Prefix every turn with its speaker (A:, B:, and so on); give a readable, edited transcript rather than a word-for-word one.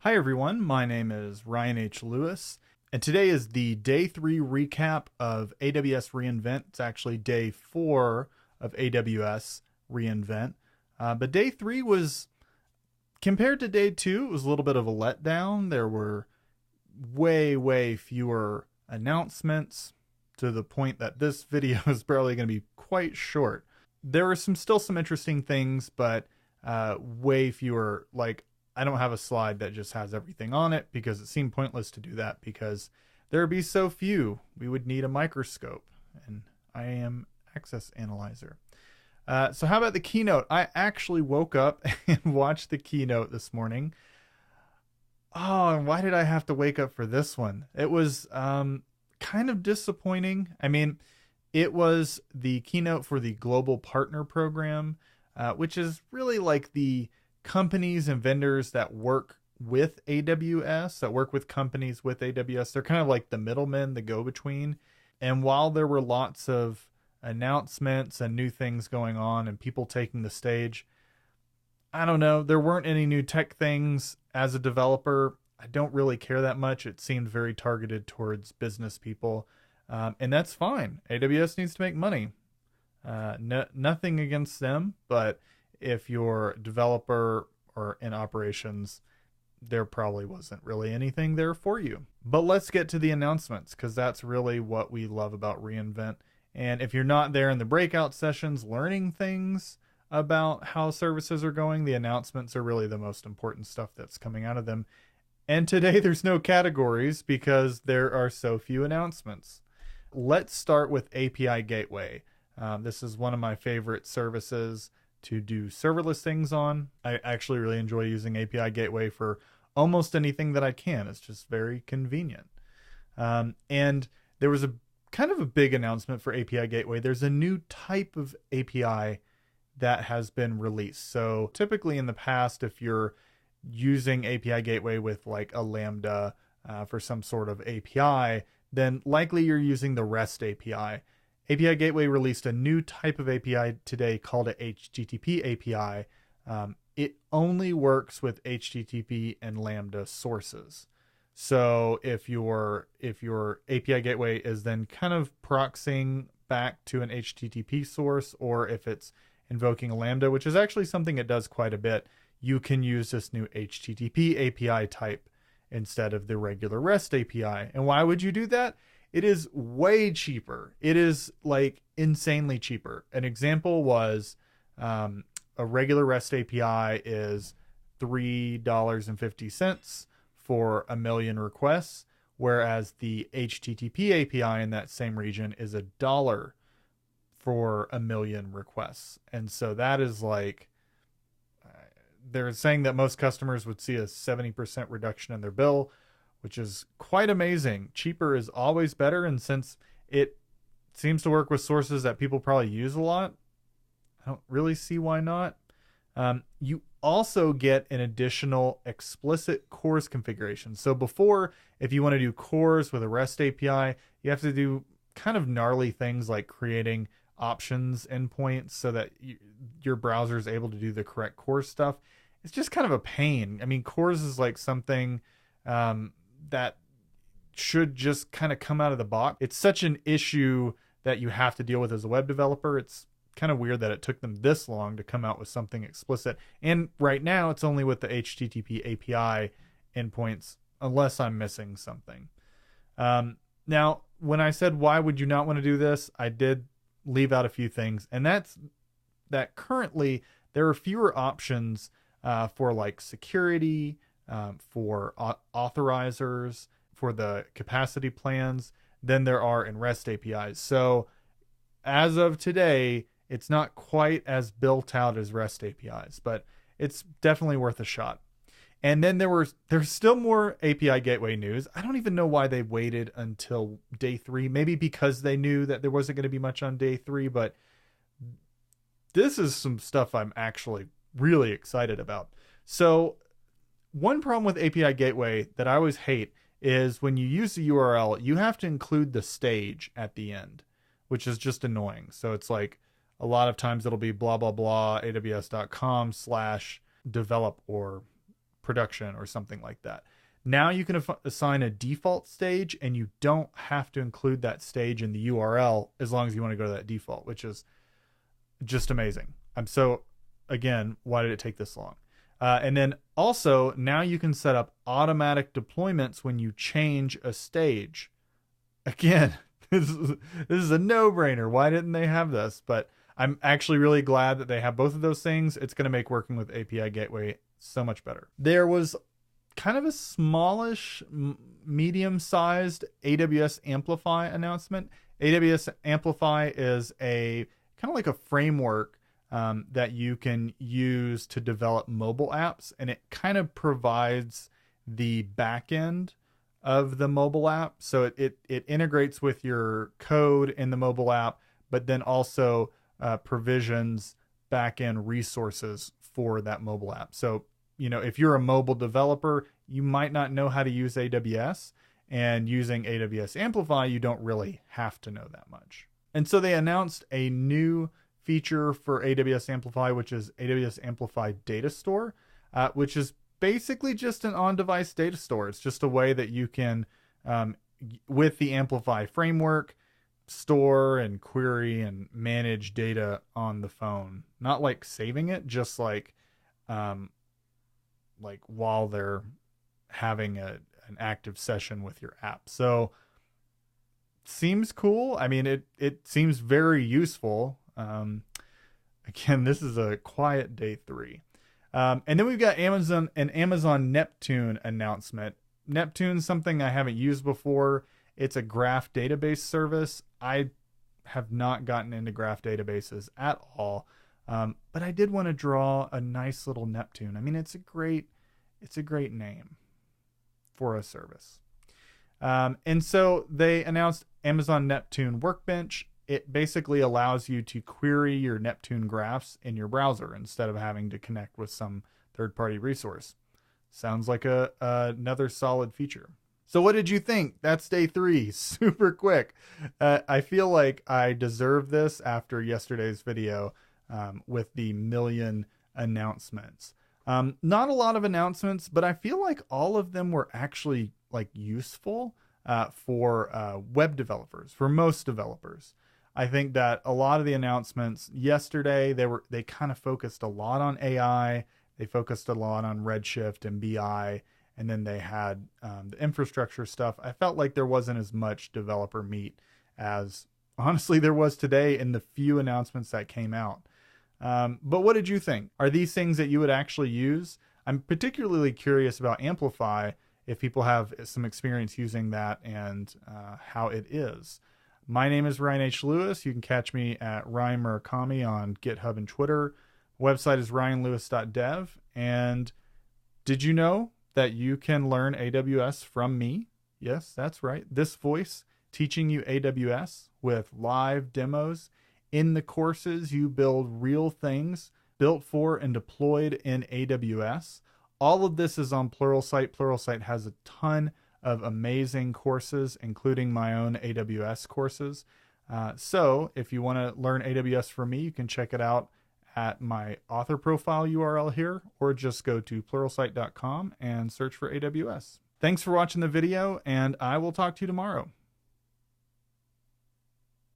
A: Hi everyone, my name is Ryan H. Lewis, and today is the day 3 recap of AWS reInvent. It's actually day 4 of AWS reInvent. But day 3 was, compared to day 2, it was a little bit of a letdown. There were way fewer announcements, to the point that this video is probably going to be quite short. There were still some interesting things, but way fewer. Like, I don't have a slide that just has everything on it because it seemed pointless to do that because there would be so few. We would need a microscope, and I am Access Analyzer. So how about the keynote? I actually woke up and watched the keynote this morning. Oh, and why did I have to wake up for this one? It was kind of disappointing. I mean, it was the keynote for the Global Partner Program, which is really like the companies and vendors that work with AWS, that work with companies with AWS. They're kind of like the middlemen, the go-between. And while there were lots of announcements and new things going on and people taking the stage, I don't know, there weren't any new tech things. As a developer, I don't really care that much. It seemed very targeted towards business people. And that's fine. AWS needs to make money. Nothing against them, but if you're a developer or in operations, there probably wasn't really anything there for you. But let's get to the announcements, because that's really what we love about reInvent. And if you're not there in the breakout sessions learning things about how services are going, the announcements are really the most important stuff that's coming out of them. And today there's no categories because there are so few announcements. Let's start with API Gateway. This is one of my favorite services to do serverless things on. I actually really enjoy using API Gateway for almost anything that I can. It's just very convenient. And there was a kind of a big announcement for API Gateway. There's a new type of API that has been released. So typically in the past, if you're using API Gateway with like a Lambda for some sort of API, then likely you're using the REST API. API Gateway released a new type of API today called a HTTP API. It only works with HTTP and Lambda sources. So if your API Gateway is then kind of proxying back to an HTTP source, or if it's invoking a Lambda, which is actually something it does quite a bit, you can use this new HTTP API type instead of the regular REST API. And why would you do that? It is way cheaper. It is like insanely cheaper. An example was a regular REST API is $3.50 for 1 million requests, whereas the HTTP API in that same region is $1 for 1 million requests. And so that is like, they're saying that most customers would see a 70% reduction in their bill, which is quite amazing. Cheaper is always better, and since it seems to work with sources that people probably use a lot, I don't really see why not. You also get an additional explicit CORS configuration. So before, if you want to do CORS with a REST API, you have to do kind of gnarly things like creating options endpoints so that your browser is able to do the correct CORS stuff. It's just kind of a pain. I mean, CORS is like something that should just kind of come out of the box. It's such an issue that you have to deal with as a web developer. It's kind of weird that it took them this long to come out with something explicit. And right now it's only with the HTTP API endpoints, unless I'm missing something. Now, when I said, why would you not want to do this? I did leave out a few things, and that's that currently there are fewer options for like security, for authorizers, for the capacity plans than there are in REST APIs. So as of today, it's not quite as built out as REST APIs, but it's definitely worth a shot. And then there's still more API Gateway news. I don't even know why they waited until day 3, maybe because they knew that there wasn't going to be much on day 3, but this is some stuff I'm actually really excited about. So one problem with API Gateway that I always hate is when you use the URL, you have to include the stage at the end, which is just annoying. So it's like a lot of times it'll be blah, blah, blah, aws.com/develop or production or something like that. Now you can assign a default stage, and you don't have to include that stage in the URL as long as you want to go to that default, which is just amazing. Again, why did it take this long? And then also, now you can set up automatic deployments when you change a stage. Again, this is a no-brainer. Why didn't they have this? But I'm actually really glad that they have both of those things. It's going to make working with API Gateway so much better. There was kind of a smallish, medium-sized AWS Amplifi announcement. AWS Amplifi is a kind of like a framework that you can use to develop mobile apps, and it kind of provides the back end of the mobile app. So it integrates with your code in the mobile app, but then also provisions back end resources for that mobile app. So, if you're a mobile developer, you might not know how to use AWS, and using AWS Amplifi, you don't really have to know that much. And so they announced a new feature for AWS Amplifi, which is AWS Amplifi Data Store, which is basically just an on-device data store. It's just a way that you can, with the Amplifi framework, store and query and manage data on the phone. Not like saving it, just like while they're having an active session with your app. So seems cool. I mean, it seems very useful. Again, this is a quiet day 3. And then we've got an Amazon Neptune announcement. Neptune's something I haven't used before. It's a graph database service. I have not gotten into graph databases at all. But I did want to draw a nice little Neptune. I mean, it's a great name for a service. And so they announced Amazon Neptune Workbench. It basically allows you to query your Neptune graphs in your browser instead of having to connect with some third-party resource. Sounds like another solid feature. So what did you think? That's day 3. Super quick. I feel like I deserve this after yesterday's video with the million announcements. Not a lot of announcements, but I feel like all of them were actually useful for web developers, for most developers. I think that a lot of the announcements yesterday, they kind of focused a lot on AI. They focused a lot on Redshift and BI, and then they had the infrastructure stuff. I felt like there wasn't as much developer meat as honestly there was today in the few announcements that came out. But what did you think? Are these things that you would actually use? I'm particularly curious about Amplifi, if people have some experience using that and how it is. My name is Ryan H. Lewis. You can catch me at Ryan Murakami on GitHub and Twitter. Website is ryanlewis.dev. And did you know that you can learn AWS from me? Yes, that's right. This voice teaching you AWS with live demos. In the courses, you build real things built for and deployed in AWS. All of this is on Pluralsight. Pluralsight has a ton of amazing courses, including my own AWS courses. So if you want to learn AWS from me, you can check it out at my author profile URL here, or just go to pluralsight.com and search for AWS. Thanks for watching the video, and I will talk to you tomorrow.